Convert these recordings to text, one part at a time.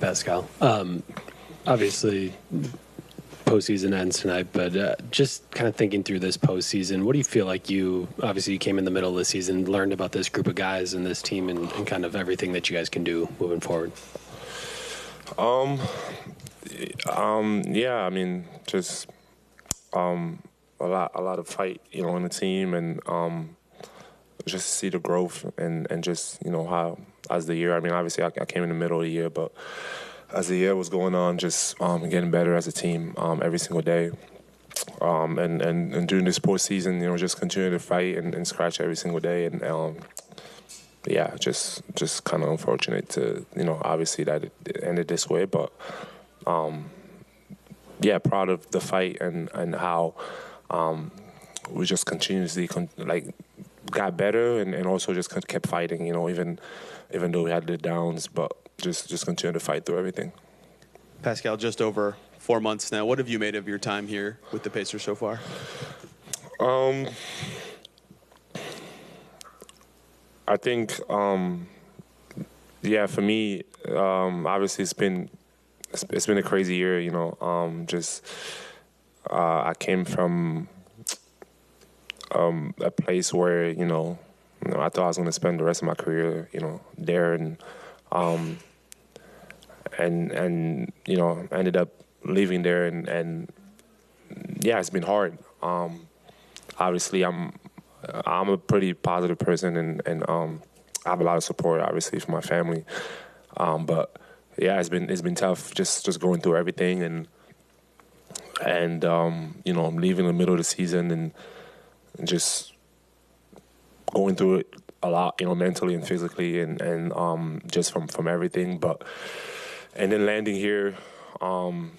Pascal. Obviously, postseason ends tonight, but just kind of thinking through this postseason, what do you feel like you came in the middle of the season, learned about this group of guys and this team and kind of everything that you guys can do moving forward? Yeah, I mean, just a lot of fight, in the team, and just see the growth and just, how as the year, I mean, obviously I came in the middle of the year, but as the year was going on, just getting better as a team every single day. And during this postseason, just continue to fight and scratch every single day. And yeah, just kind of unfortunate to, obviously that it ended this way. But yeah, proud of the fight and how we just continuously got better and also just kept fighting, even though we had the downs, but just continue to fight through everything. Pascal, just over 4 months now. What have you made of your time here with the Pacers so far? I think, yeah, for me, obviously it's been a crazy year, I came from a place where, I thought I was going to spend the rest of my career, there, and ended up leaving there, and yeah, it's been hard. Obviously, I'm a pretty positive person, and I have a lot of support, obviously, from my family. But yeah, it's been tough, just going through everything, and I'm leaving in the middle of the season and just going through it a lot, mentally and physically, and just from everything. And then landing here, the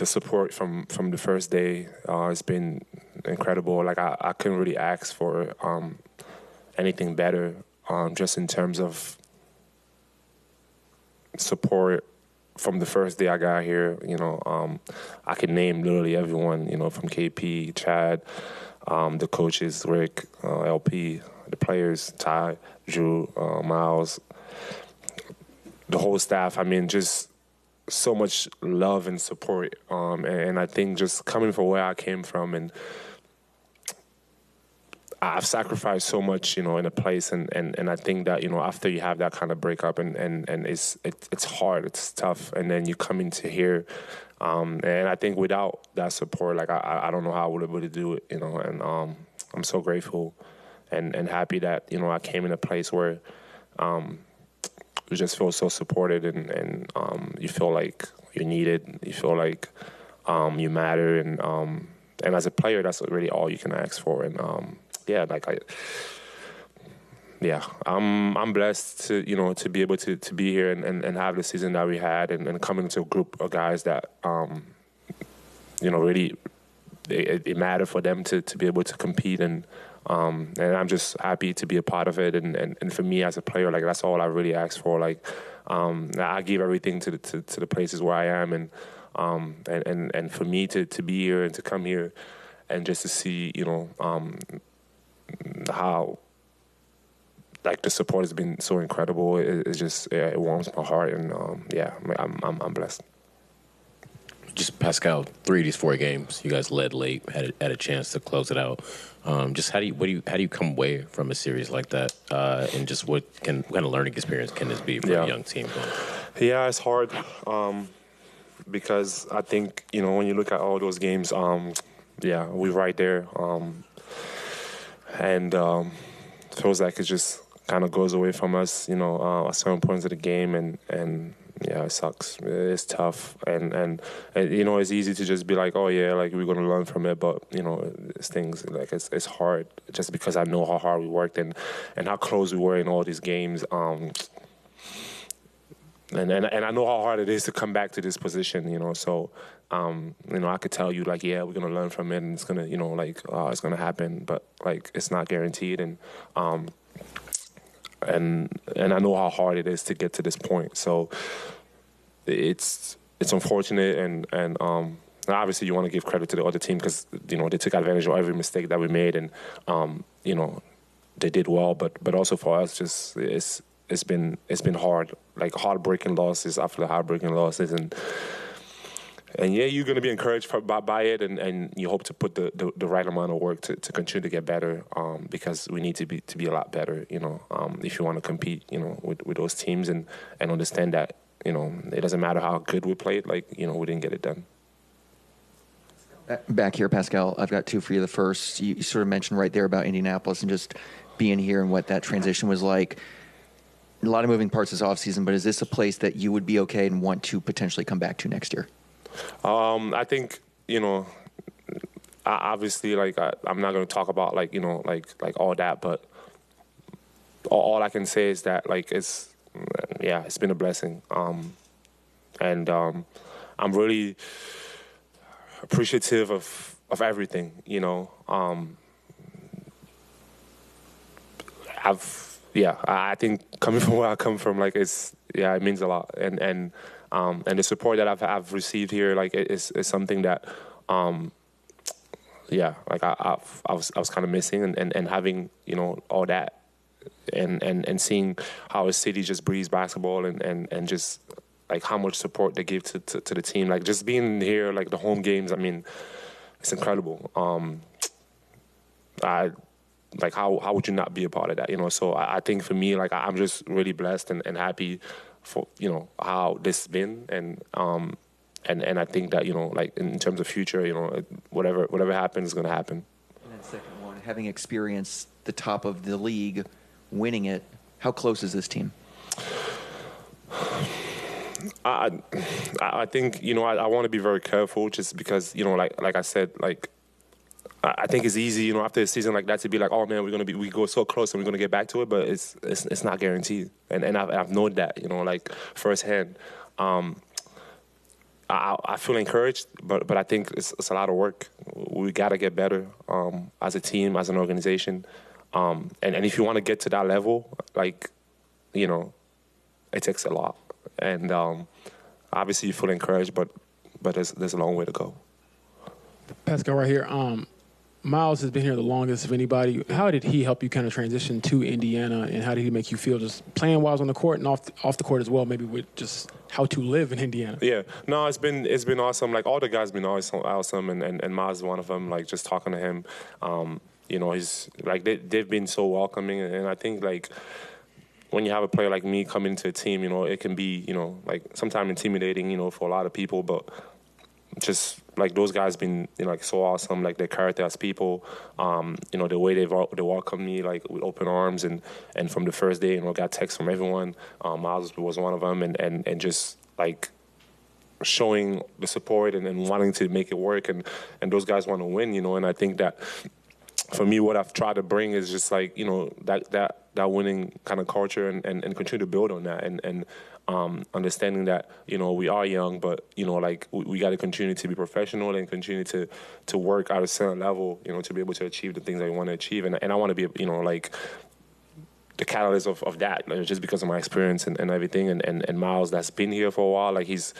support from the first day has been incredible. Like I couldn't really ask for anything better, just in terms of support from the first day I got here. I could name literally everyone, from KP, Chad, the coaches, Rick, LP, the players, Ty, Drew, Miles, the whole staff. I mean, just so much love and support. And I think just coming from where I came from, and I've sacrificed so much, in a place, and I think that, after you have that kind of breakup and it's hard, it's tough, and then you come into here, and I think without that support, like I don't know how I would be able to do it, and I'm so grateful and happy that, I came in a place where you just feel so supported, and you feel like you're needed, you feel like you matter, and as a player, that's really all you can ask for, and yeah, I'm blessed to, to be able to be here and have the season that we had, and come into a group of guys that, really, it mattered for them to be able to compete, and I'm just happy to be a part of it, and for me as a player, like, that's all I really ask for. Like, I give everything to the places where I am, and for me to be here and to come here, and just to see, how, like, the support has been so incredible. It just, it warms my heart, and yeah, I'm blessed. Just Pascal, 3 of these 4 games, you guys led late, had a chance to close it out. Just how do you come away from a series like that, and just what kind of learning experience can this be for a young team? Yeah, it's hard, because I think, when you look at all those games, yeah, we're right there, and feels like it just kind of goes away from us, at certain points of the game, and yeah, it sucks. It's tough, and it's easy to just be like, oh yeah, like, we're gonna learn from it, but it's things like it's hard, just because I know how hard we worked and how close we were in all these games, and I know how hard it is to come back to this position, so I could tell you, like, yeah, we're gonna learn from it, and it's gonna, it's gonna happen, but, like, it's not guaranteed, and I know how hard it is to get to this point. So it's unfortunate, and obviously you want to give credit to the other team, because they took advantage of every mistake that we made, and they did well. But also for us, just it's been hard, like heartbreaking losses after heartbreaking losses, and yeah, you're going to be encouraged by it, and you hope to put the right amount of work to continue to get better, because we need to be a lot better, if you want to compete, with those teams, and understand that, it doesn't matter how good we played, like, we didn't get it done. Back here, Pascal, I've got two for you. The first, you sort of mentioned right there about Indianapolis and just being here and what that transition was like. A lot of moving parts this offseason, but is this a place that you would be okay and want to potentially come back to next year? I think, obviously, like, I'm not going to talk about, like, like all that, but all I can say is that, like, it's been a blessing. And I'm really appreciative of everything, I think coming from where I come from, like, it means a lot. And the support that I've received here, like, is something that, like I was kind of missing, and having, all that, and seeing how a city just breathes basketball, and just, like, how much support they give to the team, like, just being here, like, the home games, I mean, it's incredible. Like, how would you not be a part of that, so I think for me, like, I'm just really blessed and happy for, how this has been, and I think that, like, in terms of future, whatever happens is going to happen. And then second one, having experienced the top of the league, winning it, how close is this team? I think, I want to be very careful, just because, like I said, like, I think it's easy, after a season like that, to be like, oh man, we go so close and we're gonna get back to it, but it's not guaranteed, and I've known that, like, firsthand. I feel encouraged, but I think it's a lot of work. We gotta get better, as a team, as an organization, and if you want to get to that level, like, it takes a lot, and obviously you feel encouraged, but there's a long way to go. Pascal, right here. Miles has been here the longest of anybody. How did he help you kind of transition to Indiana, and how did he make you feel, just playing while on the court and off the court as well, maybe with just how to live in Indiana? Yeah, no, it's been awesome. Like, all the guys been awesome, and Miles is one of them. Like, just talking to him, he's like, they've been so welcoming, and I think, like, when you have a player like me come into a team, it can be, like, sometimes intimidating, for a lot of people, but just, like, those guys been, like, so awesome, like, their character as people, the way they welcomed me, like, with open arms, and from the first day, got texts from everyone. Miles was one of them, and just, like, showing the support and wanting to make it work, and those guys want to win, and I think that, for me, what I've tried to bring is just, like, that winning kind of culture, and continue to build on that, and understanding that, we are young, but, like, we got to continue to be professional and continue to work at a certain level, to be able to achieve the things that we want to achieve. And I want to be, like, the catalyst of that, just because of my experience and everything. And Miles, that's been here for a while, like, he's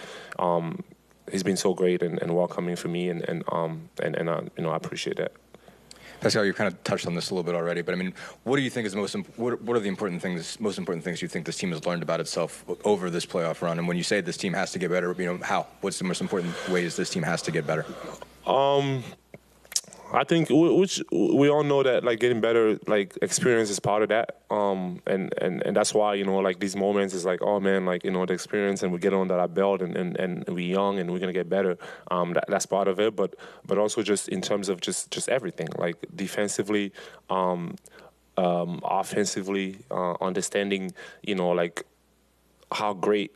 been so great and welcoming for me, and I appreciate that. Pascal, you kind of touched on this a little bit already, but I mean, what do you think is what are the most important things you think this team has learned about itself over this playoff run? And when you say this team has to get better, how? What's the most important ways this team has to get better? I think, which we all know that, like, getting better, like, experience is part of that. And that's why, like, these moments is like, oh man, like, the experience, and we get on that our belt, and we're young, and we're gonna get better. That's part of it, but also just in terms of just everything, like, defensively, offensively, understanding, like, how great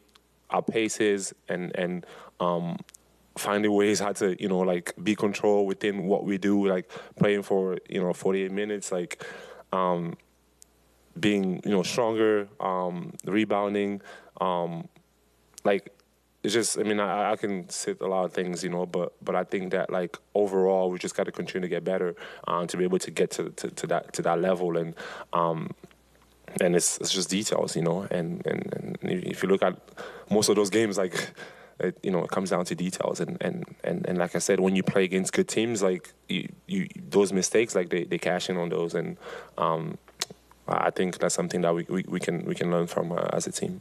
our pace is, and finding ways how to, like, be controlled within what we do, like, playing for, 48 minutes, like, being, stronger, rebounding, like, it's just, I mean, I can say a lot of things, but I think that, like, overall, we just got to continue to get better, to be able to get to that level, and it's just details, and if you look at most of those games, like, it comes down to details, and like I said, when you play against good teams, like, you those mistakes, like, they cash in on those, and I think that's something that we can learn from as a team.